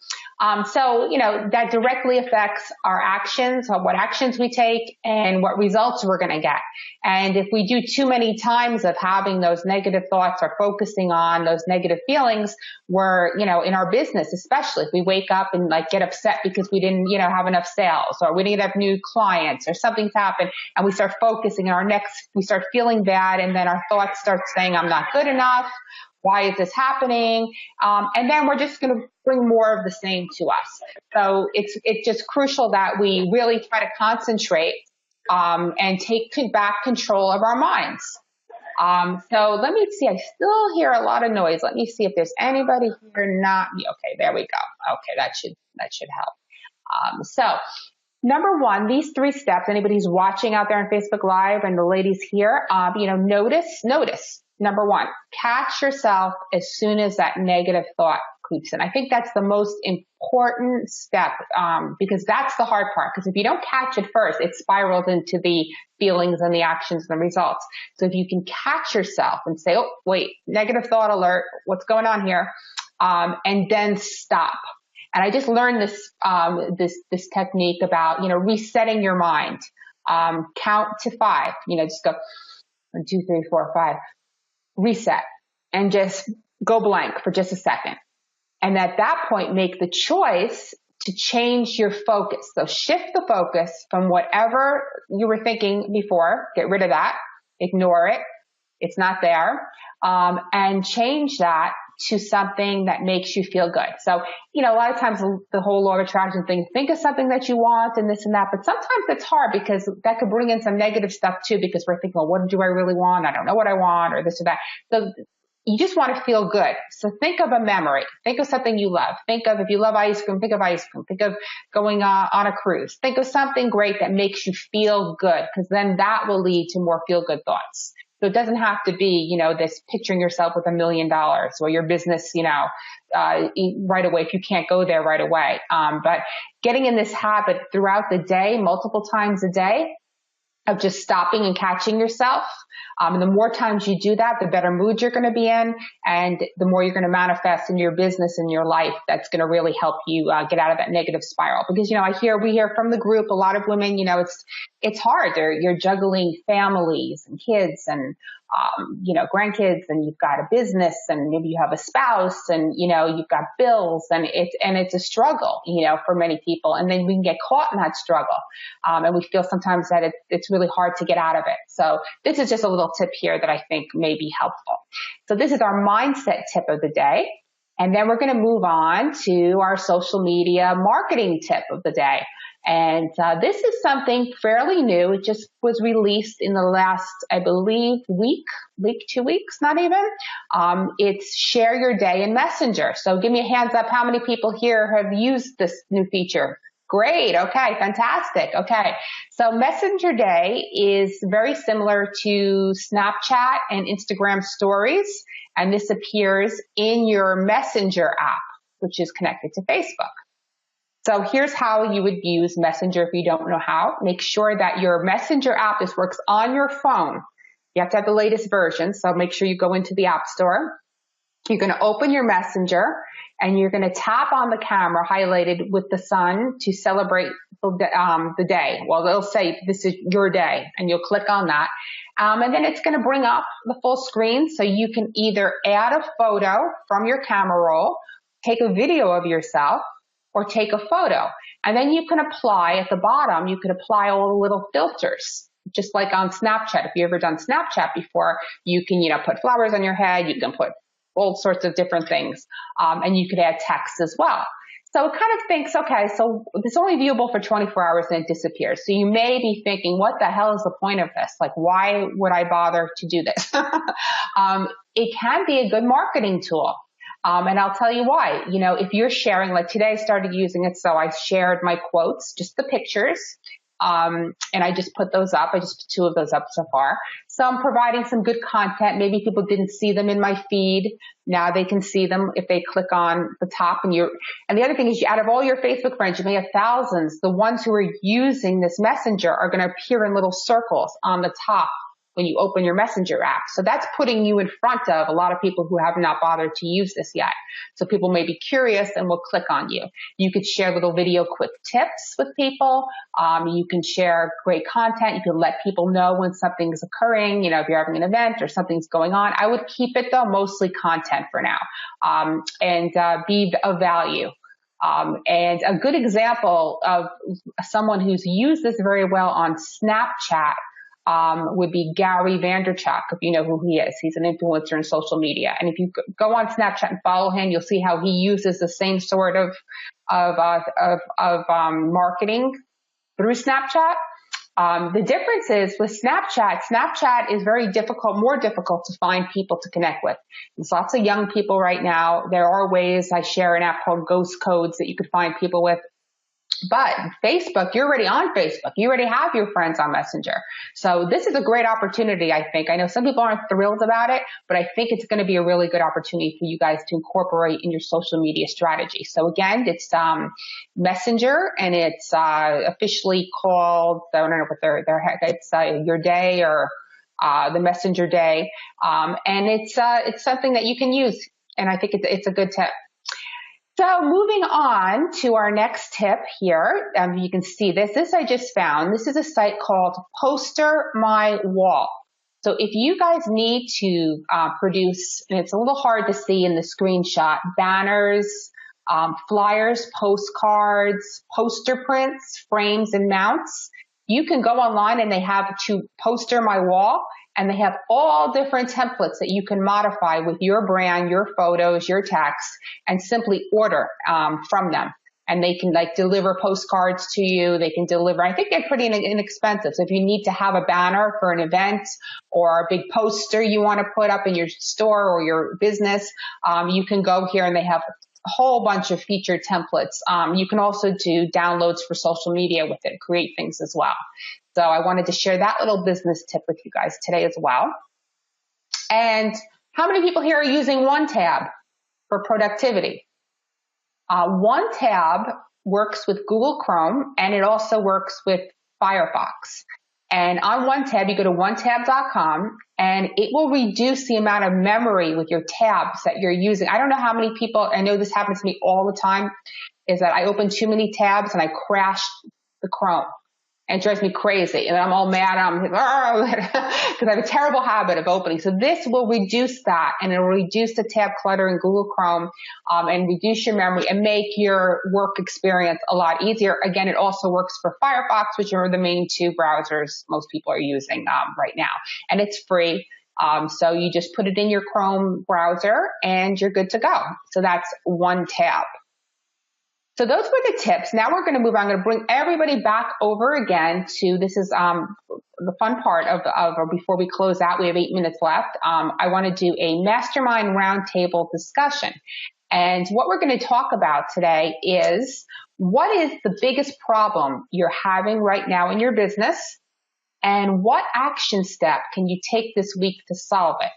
So, that directly affects our actions, what actions we take and what results we're going to get. And if we do too many times of having those negative thoughts or focusing on those negative feelings, we're, in our business, especially if we wake up and get upset because we didn't, have enough sales or we didn't have new clients or something's happened and we start focusing on we start feeling bad and then our thoughts start saying, I'm not good enough. Why is this happening? And then we're just going to bring more of the same to us. So it's just crucial that we really try to concentrate and take back control of our minds. So let me see. I still hear a lot of noise. Let me see if there's anybody here not. Okay, there we go. Okay, that should help. So number one, these 3 steps. Anybody who's watching out there on Facebook Live and the ladies here, notice. Number 1, catch yourself as soon as that negative thought creeps in. I think that's the most important step, because that's the hard part. Because if you don't catch it first, it spirals into the feelings and the actions and the results. So if you can catch yourself and say, oh, wait, negative thought alert, what's going on here? And then stop. And I just learned this technique about, resetting your mind. Count to 5, just go 1, 2, 3, 4, 5, reset, and just go blank for just a second. And at that point, make the choice to change your focus. So shift the focus from whatever you were thinking before, get rid of that, ignore it, it's not there, and change that to something that makes you feel good. So, a lot of times the whole law of attraction thing, think of something that you want and this and that, but sometimes it's hard because that could bring in some negative stuff too, because we're thinking, well, what do I really want? I don't know what I want, or this or that. So you just want to feel good. So think of a memory. Think of something you love. Think of, if you love ice cream, think of ice cream. Think of going on a cruise. Think of something great that makes you feel good, because then that will lead to more feel-good thoughts. So it doesn't have to be, this picturing yourself with $1 million or your business, right away if you can't go there right away. But getting in this habit throughout the day, multiple times a day, of just stopping and catching yourself. And the more times you do that, the better mood you're going to be in, and the more you're going to manifest in your business and your life. That's going to really help you get out of that negative spiral. Because we hear from the group, a lot of women, it's hard. You're juggling families and kids and grandkids, and you've got a business, and maybe you have a spouse, and you've got bills, and it's a struggle, for many people. And then we can get caught in that struggle, and we feel sometimes that it's really hard to get out of it. So this is just a little tip here that I think may be helpful. So this is our mindset tip of the day, and then we're going to move on to our social media marketing tip of the day. And this is something fairly new. It just was released in the last, I believe, week, 2 weeks, not even. It's share your day in Messenger. So give me a hands up. How many people here have used this new feature? Great. Okay. Fantastic. Okay. So Messenger Day is very similar to Snapchat and Instagram stories. And this appears in your Messenger app, which is connected to Facebook. So here's how you would use Messenger if you don't know how. Make sure that your Messenger app works on your phone. You have to have the latest version, so make sure you go into the App Store. You're going to open your Messenger, and you're going to tap on the camera highlighted with the sun to celebrate the day. Well, they'll say this is your day, and you'll click on that. And then it's going to bring up the full screen, so you can either add a photo from your camera roll, take a video of yourself, or take a photo. And then you can apply at the bottom, you can apply all the little filters, just like on Snapchat. If you've ever done Snapchat before, you can, put flowers on your head, you can put all sorts of different things. And you could add text as well. So it kind of thinks, okay, so it's only viewable for 24 hours and it disappears. So you may be thinking, what the hell is the point of this? Like, why would I bother to do this? It can be a good marketing tool. And I'll tell you why. If you're sharing, like today I started using it, so I shared my quotes, just the pictures, and I just put those up. I just put 2 of those up so far. So I'm providing some good content. Maybe people didn't see them in my feed. Now they can see them if they click on the top. And the other thing is, out of all your Facebook friends, you may have thousands. The ones who are using this Messenger are going to appear in little circles on the top when you open your Messenger app. So that's putting you in front of a lot of people who have not bothered to use this yet. So people may be curious and will click on you. You could share little video quick tips with people. You can share great content. You can let people know when something's occurring, if you're having an event or something's going on. I would keep it though, mostly content for now, and be of value. And a good example of someone who's used this very well on Snapchat would be Gary Vaynerchuk, if you know who he is. He's an influencer in social media. And if you go on Snapchat and follow him, you'll see how he uses the same sort of marketing through Snapchat. The difference is with Snapchat is more difficult to find people to connect with. There's lots of young people right now. There are ways. I share an app called Ghost Codes that you could find people with. But Facebook, you're already on Facebook. You already have your friends on Messenger. So this is a great opportunity, I think. I know some people aren't thrilled about it, but I think it's going to be a really good opportunity for you guys to incorporate in your social media strategy. So again, it's Messenger, and it's officially called, I don't know what it's Your Day, or the Messenger Day. And it's something that you can use. And I think it's a good tip. So moving on to our next tip here, you can see this I just found. This is a site called Poster My Wall. So if you guys need to produce, and it's a little hard to see in the screenshot, banners, flyers, postcards, poster prints, frames, and mounts, you can go online and they have to Poster My Wall. And they have all different templates that you can modify with your brand, your photos, your text, and simply order from them. And they can deliver postcards to you. They can deliver, I think they're pretty inexpensive. So if you need to have a banner for an event or a big poster you want to put up in your store or your business, you can go here, and they have a whole bunch of featured templates. You can also do downloads for social media with it, create things as well. So I wanted to share that little business tip with you guys today as well. And how many people here are using OneTab for productivity? OneTab works with Google Chrome, and it also works with Firefox. And on OneTab, you go to onetab.com, and it will reduce the amount of memory with your tabs that you're using. I don't know how many people, I know this happens to me all the time, is that I open too many tabs and I crash the Chrome. And it drives me crazy. And I'm all mad. I'm because I have a terrible habit of opening. So this will reduce that, and it will reduce the tab clutter in Google Chrome, and reduce your memory and make your work experience a lot easier. Again, it also works for Firefox, which are the main two browsers most people are using right now. And it's free. So you just put it in your Chrome browser and you're good to go. So that's OneTab. So those were the tips. Now we're going to move on. I'm going to bring everybody back over again to, this is the fun part of before we close out. We have 8 minutes left. I want to do a mastermind roundtable discussion. And what we're going to talk about today is, what is the biggest problem you're having right now in your business? And what action step can you take this week to solve it?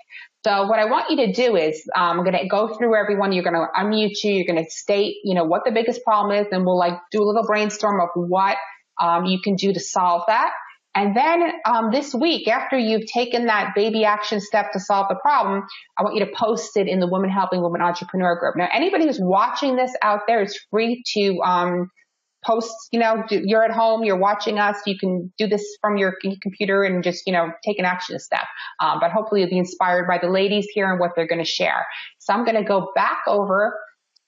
So what I want you to do is, I'm going to go through everyone. You're going to unmute you. You're going to state, what the biggest problem is, and we'll do a little brainstorm of what you can do to solve that. And then this week, after you've taken that baby action step to solve the problem, I want you to post it in the Women Helping Women Entrepreneur group. Now, anybody who's watching this out there is free to post, you're at home, you're watching us, you can do this from your computer and just, take an action step. But hopefully you'll be inspired by the ladies here and what they're going to share. So I'm going to go back over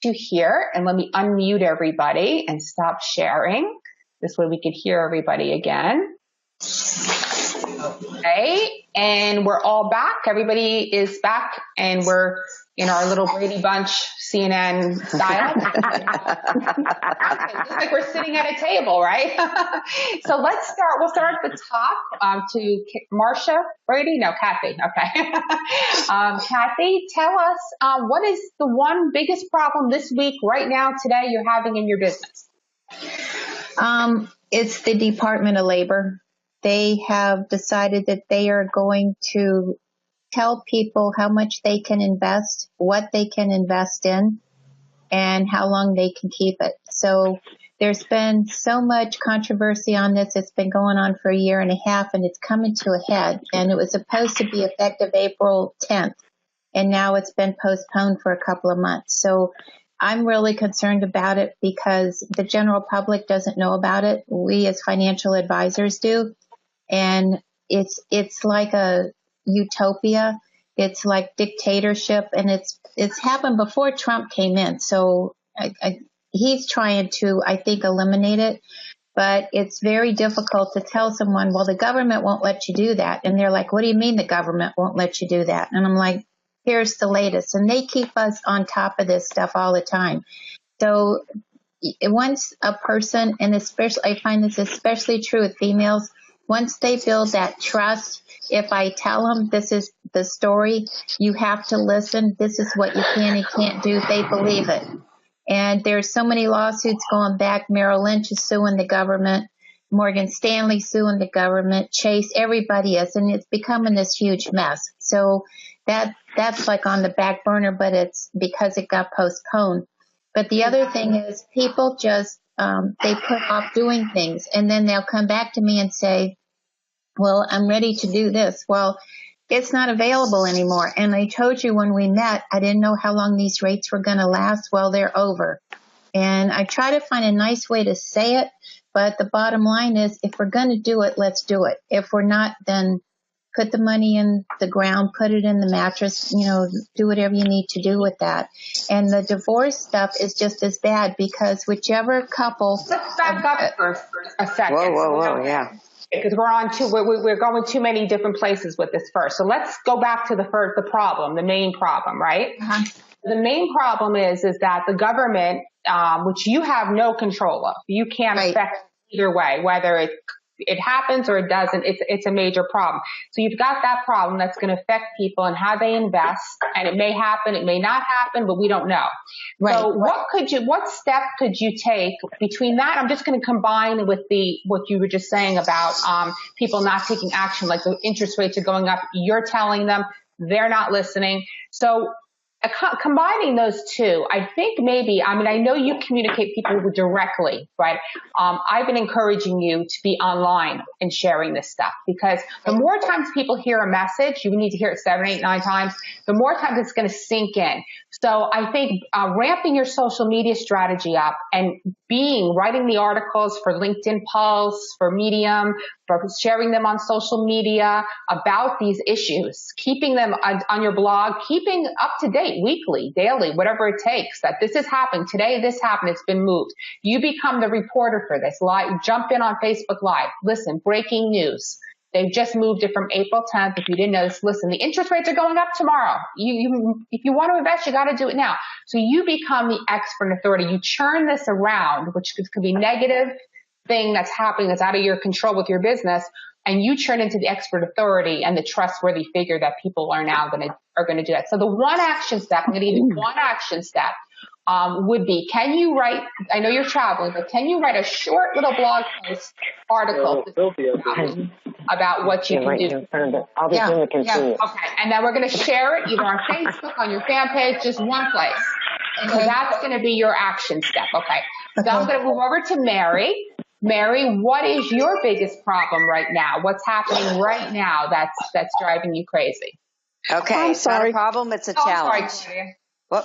to here, and let me unmute everybody and stop sharing. This way we can hear everybody again. Okay. And we're all back. Everybody is back, and we're in our little Brady Bunch CNN style. Just like we're sitting at a table, right? So let's start. We'll start at the top to Marcia, Brady? No, Kathy. Okay. Kathy, tell us what is the one biggest problem this week, right now, today, you're having in your business? It's the Department of Labor. They have decided that they are going to tell people how much they can invest, what they can invest in, and how long they can keep it. So there's been so much controversy on this. It's been going on for a year and a half, and it's coming to a head. And it was supposed to be effective April 10th, and now it's been postponed for a couple of months. So I'm really concerned about it because the general public doesn't know about it. We as financial advisors do. And it's like a utopia. It's like dictatorship, and it's happened before Trump came in. So he's trying to, I think, eliminate it, but it's very difficult to tell someone, well, the government won't let you do that. And they're like, what do you mean the government won't let you do that? And I'm like, here's the latest. And they keep us on top of this stuff all the time. So once a person, and especially, I find this especially true with females, once they build that trust, if I tell them this is the story, you have to listen, this is what you can and can't do, they believe it. And there's so many lawsuits going back. Merrill Lynch is suing the government. Morgan Stanley suing the government. Chase, everybody is. And it's becoming this huge mess. So that's like on the back burner, but it's because it got postponed. But the other thing is people just, they put off doing things, and then they'll come back to me and say, well, I'm ready to do this. Well, it's not available anymore. And I told you when we met, I didn't know how long these rates were going to last. Well, they're over. And I try to find a nice way to say it, but the bottom line is if we're going to do it, let's do it. If we're not, then put the money in the ground, put it in the mattress, do whatever you need to do with that. And the divorce stuff is just as bad because whichever couple. Let's back up for a second. Whoa, yeah. Because we're going too many different places with this first. So let's go back to the problem, the main problem, right? Uh-huh. The main problem is that the government, which you have no control of, you can't affect either way, whether it happens or it doesn't, it's a major problem. So you've got that problem that's going to affect people and how they invest, and it may happen, it may not happen, but we don't know. Right. So what step could you take between that? I'm just going to combine with what you were just saying about people not taking action, like the interest rates are going up. You're telling them, they're not listening. So combining those two, I think I know you communicate people directly, right? I've been encouraging you to be online and sharing this stuff because the more times people hear a message, you need to hear it 7, 8, 9 times, the more times it's going to sink in. So I think ramping your social media strategy up and writing the articles for LinkedIn Pulse, for Medium, for sharing them on social media about these issues, keeping them on your blog, keeping up to date weekly, daily, whatever it takes, that this is happening. Today, this happened. It's been moved. You become the reporter for this. Jump in on Facebook Live. Listen, breaking news. They've just moved it from April 10th. If you didn't know this, listen, the interest rates are going up tomorrow. If you want to invest, you got to do it now. So you become the expert authority. You churn this around, which could be negative thing that's happening that's out of your control with your business, and you turn into the expert authority and the trustworthy figure that people are now going to do that. So the one action step, I'm going to give you one action step, would be, can you write, I know you're traveling, but can you write a short little blog post article about what you can do? I'll be doing the continue. Okay, and then we're going to share it either on Facebook, on your fan page, just one place. So that's going to be your action step. Okay. So I'm going to move over to Mary. Mary, what is your biggest problem right now? What's happening right now that's driving you crazy? Okay, I'm it's not sorry. a problem, it's a challenge. Sorry, Whoop.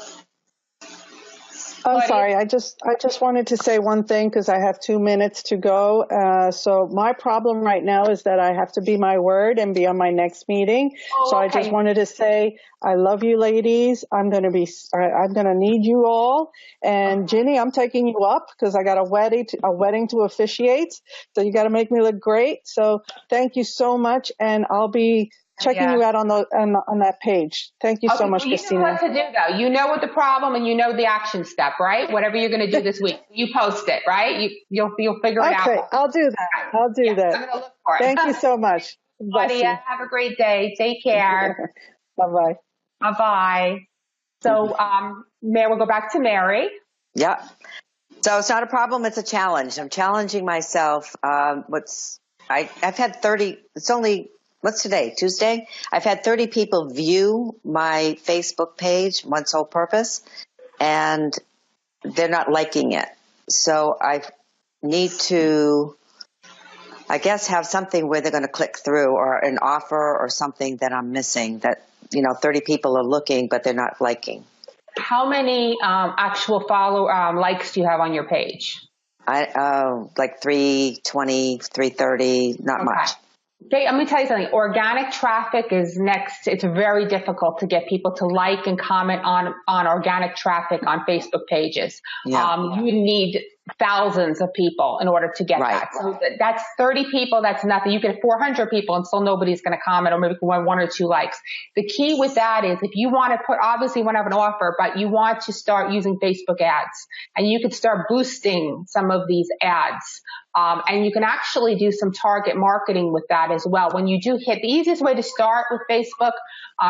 I'm sorry. I just wanted to say one thing because I have 2 minutes to go. So my problem right now is that I have to be my word and be on my next meeting. So I just wanted to say, I love you ladies. I'm going to need you all. And Ginny, I'm taking you up because I got a wedding to officiate. So you got to make me look great. So thank you so much. And I'll be checking you out on that page. Thank you so much, Christina. You know what to do, though. You know what the problem and you know the action step, right? Whatever you're going to do this week, you post it, right? You'll figure it out. Okay, I'll do that. I'll do that. I'm going to look for it. Thank you so much. Claudia, have a great day. Take care. Bye-bye. Bye-bye. So, we'll go back to Mary. Yeah. So it's not a problem. It's a challenge. I'm challenging myself. I've had 30, what's today? Tuesday? I've had 30 people view my Facebook page, One Sole Purpose, and they're not liking it. So I need to, I guess, have something where they're going to click through, or an offer or something that I'm missing that, 30 people are looking, but they're not liking. How many actual likes do you have on your page? Like 320, 330, not much. Okay, let me tell you something. Organic traffic is next. It's very difficult to get people to like and comment on organic traffic on Facebook pages. Yeah. You need thousands of people in order to get that. So that's 30 people. That's nothing. You get 400 people and still nobody's going to comment, or maybe one or two likes. The key with that is if you want to obviously you want to have an offer, but you want to start using Facebook ads, and you could start boosting some of these ads. And you can actually do some target marketing with that as well. When you do hit, the easiest way to start with Facebook,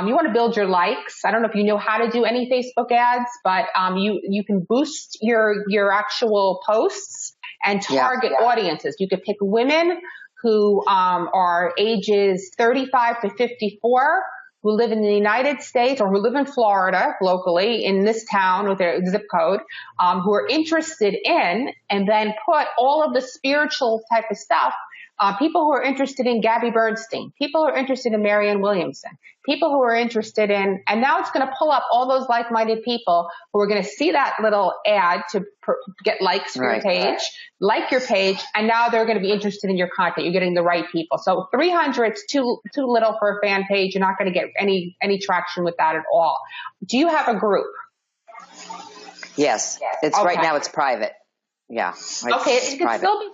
you want to build your likes. I don't know if you know how to do any Facebook ads, but you can boost your actual posts and target audiences. You could pick women who are ages 35 to 54, who live in the United States or who live in Florida locally in this town with their zip code, who are interested in, and then put all of the spiritual type of stuff. People who are interested in Gabby Bernstein, people who are interested in Marianne Williamson, people who are interested in, and now it's going to pull up all those like-minded people who are going to see that little ad to get likes for your page, like your page, and now they're going to be interested in your content. You're getting the right people. So 300 is too little for a fan page. You're not going to get any traction with that at all. Do you have a group? Yes. It's right now it's private. Yeah. Okay. It can still be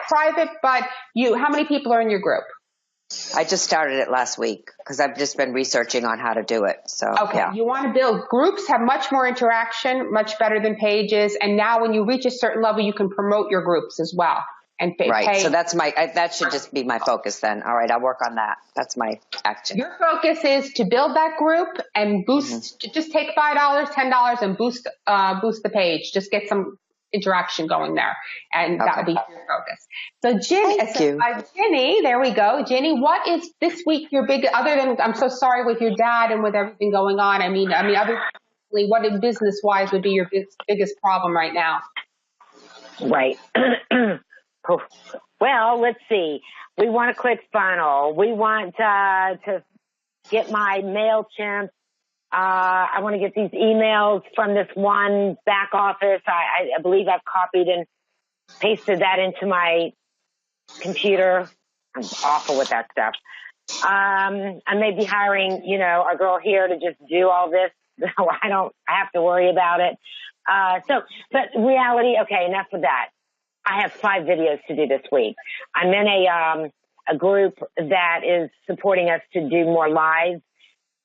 private, but how many people are in your group? I just started it last week because I've just been researching on how to do it. So, you want to build groups, have much more interaction, much better than pages. And now when you reach a certain level, you can promote your groups as well. And right. So that's that should just be my focus then. All right. I'll work on that. That's my action. Your focus is to build that group and boost, just take $5, $10 and boost the page. Just get some interaction going there, and that would be your focus. So Ginny, there we go. Ginny, what is this week your big, other than, I'm so sorry with your dad and with everything going on. I mean, what in business wise would be your biggest problem right now? Right. Well, let's see. We want a quick funnel. We want to get my MailChimp. I want to get these emails from this one back office. I believe I've copied and pasted that into my computer. I'm awful with that stuff. I may be hiring, a girl here to just do all this. So I have to worry about it. But reality, okay, enough of that. I have 5 videos to do this week. I'm in a group that is supporting us to do more lives.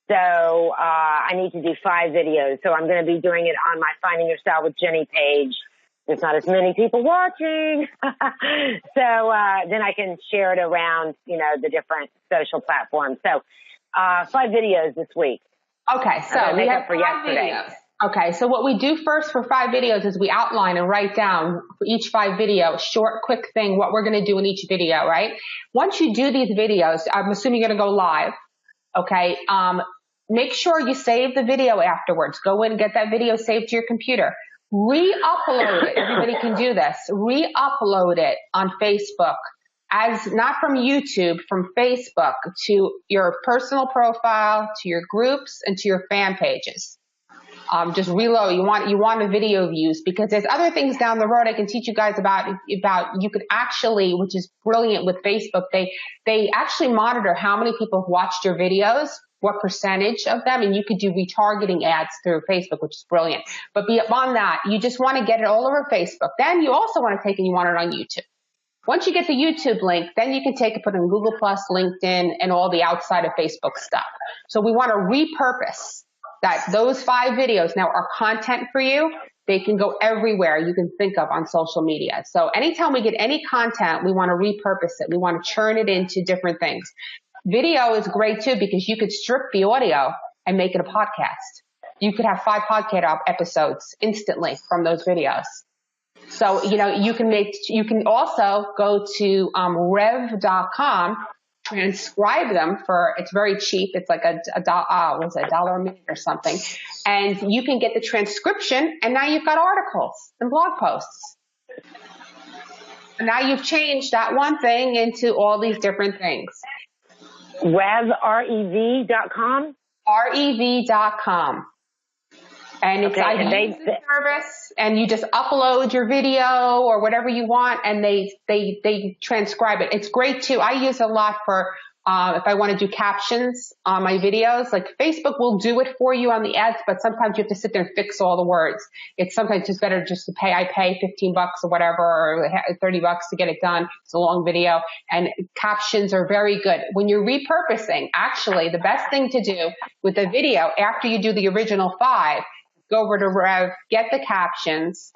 So I need to do 5 videos. So I'm going to be doing it on my Finding Your Style with Jenny page. There's not as many people watching. So then I can share it around, the different social platforms. So 5 videos this week. Okay, so we have 5 yesterday. Videos. Okay, so what we do first for 5 videos is we outline and write down for each 5 video, short, quick thing, what we're going to do in each video, right? Once you do these videos, I'm assuming you're going to go live. Okay, make sure you save the video afterwards. Go in and get that video saved to your computer. Re-upload it. Everybody can do this. Re-upload it on Facebook, as not from YouTube, from Facebook to your personal profile, to your groups, and to your fan pages. Just reload. You want the video views, because there's other things down the road I can teach you guys about you could actually, which is brilliant with Facebook. They actually monitor how many people have watched your videos, what percentage of them, and you could do retargeting ads through Facebook, which is brilliant. But beyond that, you just want to get it all over Facebook. Then you also want to take and you want it on YouTube. Once you get the YouTube link, then you can take and put it in Google+, LinkedIn, and all the outside of Facebook stuff. So we want to repurpose that those 5 videos now are content for you. They can go everywhere you can think of on social media. So anytime we get any content, we want to repurpose it. We want to churn it into different things. Video is great too, because you could strip the audio and make it a podcast. You could have 5 podcast episodes instantly from those videos. So, you can also go to rev.com, transcribe them it's very cheap. It's like $1 a minute or something. And you can get the transcription, and now you've got articles and blog posts. And now you've changed that one thing into all these different things. rev.com? rev.com. And it's a service, and you just upload your video or whatever you want, and they transcribe it. It's great too. I use a lot for If I want to do captions on my videos, like Facebook will do it for you on the ads, but sometimes you have to sit there and fix all the words. It's sometimes just better just to pay. I pay $15 or whatever, or $30 to get it done. It's a long video, and captions are very good. When you're repurposing, actually, the best thing to do with a video after you do the original 5, go over to Rev, get the captions,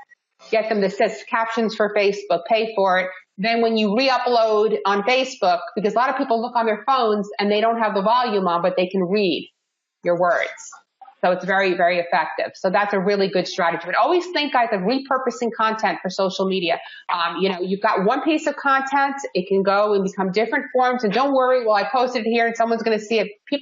get them that says captions for Facebook, pay for it. Then when you re-upload on Facebook, because a lot of people look on their phones and they don't have the volume on, but they can read your words. So it's very, very effective. So that's a really good strategy. But always think, guys, of repurposing content for social media. You've got one piece of content. It can go and become different forms. And don't worry, well, I posted it here and someone's going to see it. You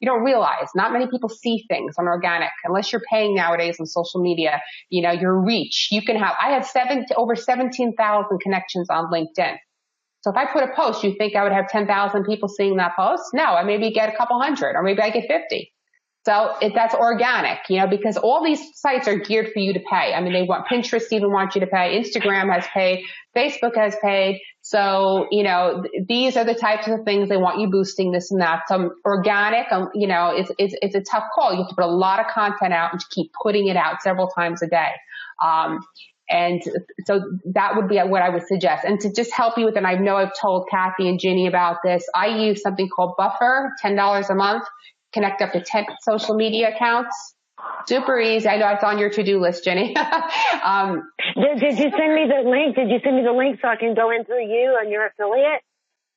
don't realize, not many people see things on organic unless you're paying nowadays on social media. Your reach. I have over 17,000 connections on LinkedIn. So if I put a post, you think I would have 10,000 people seeing that post? No, I maybe get a couple hundred, or maybe I get 50. So that's organic, because all these sites are geared for you to pay. I mean, Pinterest even wants you to pay. Instagram has paid. Facebook has paid. So, these are the types of things they want you boosting, this and that. So organic, it's a tough call. You have to put a lot of content out and keep putting it out several times a day. And so that would be what I would suggest. And to just help you with it, I know I've told Kathy and Ginny about this. I use something called Buffer, $10 a month. Connect up to 10 social media accounts. Super easy. I know it's on your to-do list, Jenny. Did you send me the link? Did you send me the link so I can go in through you and your affiliate?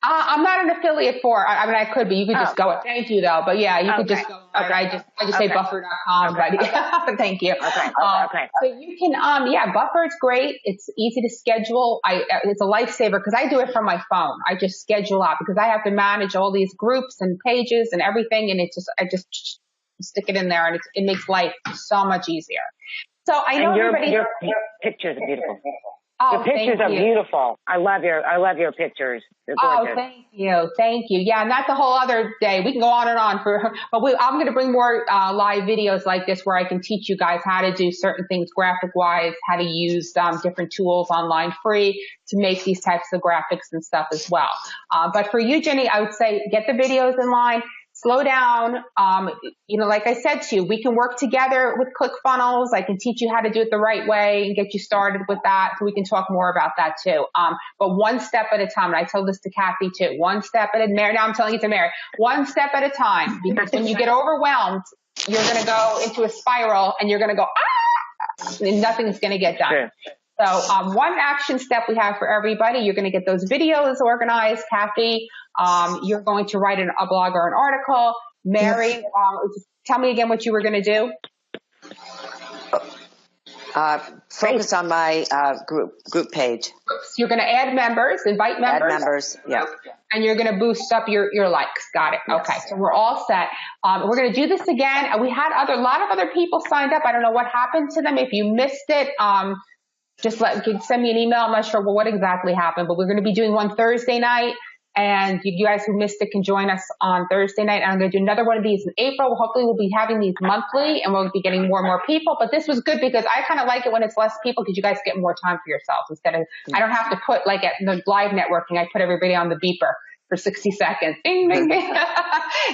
I'm not an affiliate I could, but you could just go. Thank you, though. But yeah, you could just go. Okay. I just say buffer.com, but thank you. Okay. So you can, Buffer is great. It's easy to schedule. It's a lifesaver because I do it from my phone. I just schedule out because I have to manage all these groups and pages and everything. And I just stick it in there and it makes life so much easier. So I know your pictures are beautiful. Oh, your pictures are beautiful. I love your pictures. They're gorgeous. Oh, thank you. Yeah, and that's a whole other day. We can go on and on I'm going to bring more live videos like this where I can teach you guys how to do certain things graphic wise, how to use different tools online free to make these types of graphics and stuff as well. But for you, Jenny, I would say get the videos in line. Slow down. Like I said to you, we can work together with ClickFunnels. I can teach you how to do it the right way and get you started with that. So we can talk more about that too. But one step at a time. And I told this to Kathy too. One step at a time. Now I'm telling it to Mary. One step at a time. Because when you get overwhelmed, you're going to go into a spiral and you're going to go, and nothing's going to get done. Sure. So one action step we have for everybody, you're going to get those videos organized. Kathy, you're going to write a blog or an article. Mary, tell me again what you were going to do. Focus on my group page. You're going to add members, invite members. Add members, yeah. And you're going to boost up your likes. Got it. Yes. Okay, so we're all set. We're going to do this again. We had a lot of other people signed up. I don't know what happened to them. If you missed it, just send me an email. I'm not sure what exactly happened, but we're going to be doing one Thursday night. And you guys who missed it can join us on Thursday night. And I'm going to do another one of these in April. Hopefully we'll be having these monthly and we'll be getting more and more people. But this was good because I kind of like it when it's less people because you guys get more time for yourselves instead of, I don't have to put like at the live networking, I put everybody on the beeper for 60 seconds. Ding, ding, ding.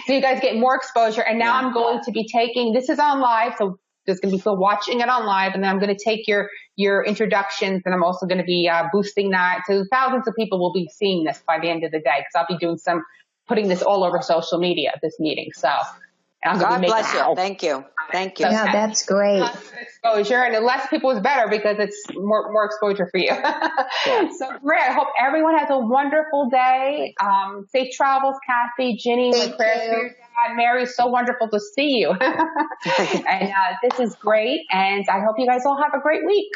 So you guys get more exposure. And now I'm going to be this is on live. So there's going to be people watching it on live, and then I'm going to take your introductions, and I'm also going to be boosting that. So thousands of people will be seeing this by the end of the day because I'll be putting this all over social media at this meeting. So God bless you. Thank you. So, yeah, that's great. Exposure, and the less people is better because it's more exposure for you. So great. I hope everyone has a wonderful day. Safe travels, Kathy, Ginny. My prayers for your dad. Mary, so wonderful to see you. And this is great, and I hope you guys all have a great week.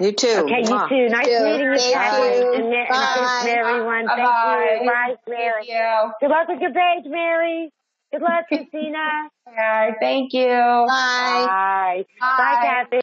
You too. Okay, you too. Nice meeting you, Kathy. And everyone. Thank you. Bye, Mary. Thank you. Good luck with your page, Mary. Good luck, Christina. All right, thank you. Bye. Bye. Bye, Kathy.